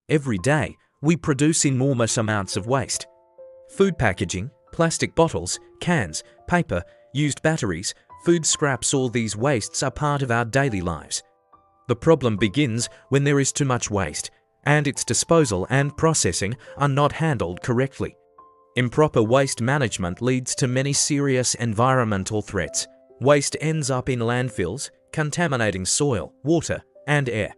Every day, we produce enormous amounts of waste. Food packaging, plastic bottles, cans, paper, used batteries, food scraps, all these wastes are part of our daily lives. The problem begins when there is too much waste, and its disposal and processing are not handled correctly. Improper waste management leads to many serious environmental threats. Waste ends up in landfills, contaminating soil, water, and air.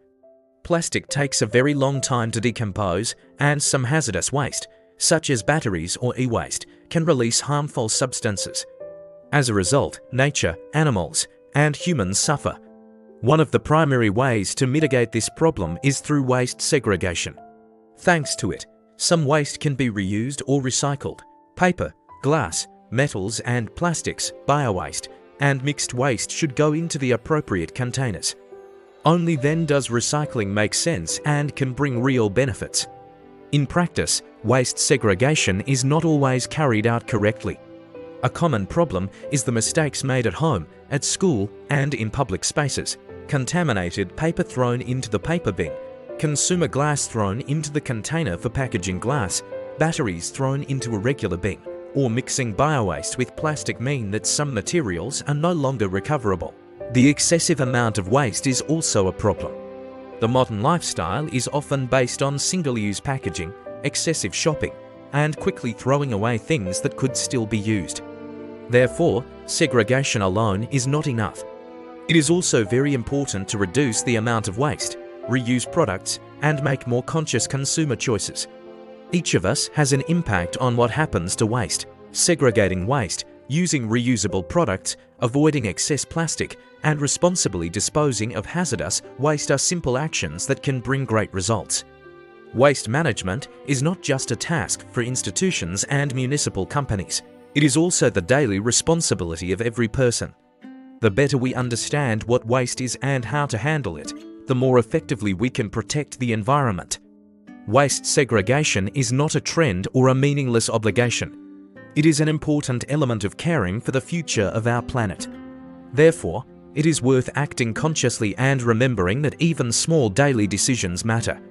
Plastic takes a very long time to decompose, and some hazardous waste, such as batteries or e-waste, can release harmful substances. As a result, nature, animals, and humans suffer. One of the primary ways to mitigate this problem is through waste segregation. Thanks to it, some waste can be reused or recycled. Paper, glass, metals and plastics, bio-waste, and mixed waste should go into the appropriate containers. Only then does recycling make sense and can bring real benefits. In practice, waste segregation is not always carried out correctly. A common problem is the mistakes made at home, at school, and in public spaces. Contaminated paper thrown into the paper bin, consumer glass thrown into the container for packaging glass, batteries thrown into a regular bin, or mixing biowaste with plastic mean that some materials are no longer recoverable. The excessive amount of waste is also a problem. The modern lifestyle is often based on single-use packaging, excessive shopping, and quickly throwing away things that could still be used. Therefore, segregation alone is not enough. It is also very important to reduce the amount of waste, reuse products, and make more conscious consumer choices. Each of us has an impact on what happens to waste. Segregating waste, using reusable products, avoiding excess plastic, and responsibly disposing of hazardous waste are simple actions that can bring great results. Waste management is not just a task for institutions and municipal companies. It is also the daily responsibility of every person. The better we understand what waste is and how to handle it, the more effectively we can protect the environment. Waste segregation is not a trend or a meaningless obligation. It is an important element of caring for the future of our planet. Therefore, it is worth acting consciously and remembering that even small daily decisions matter.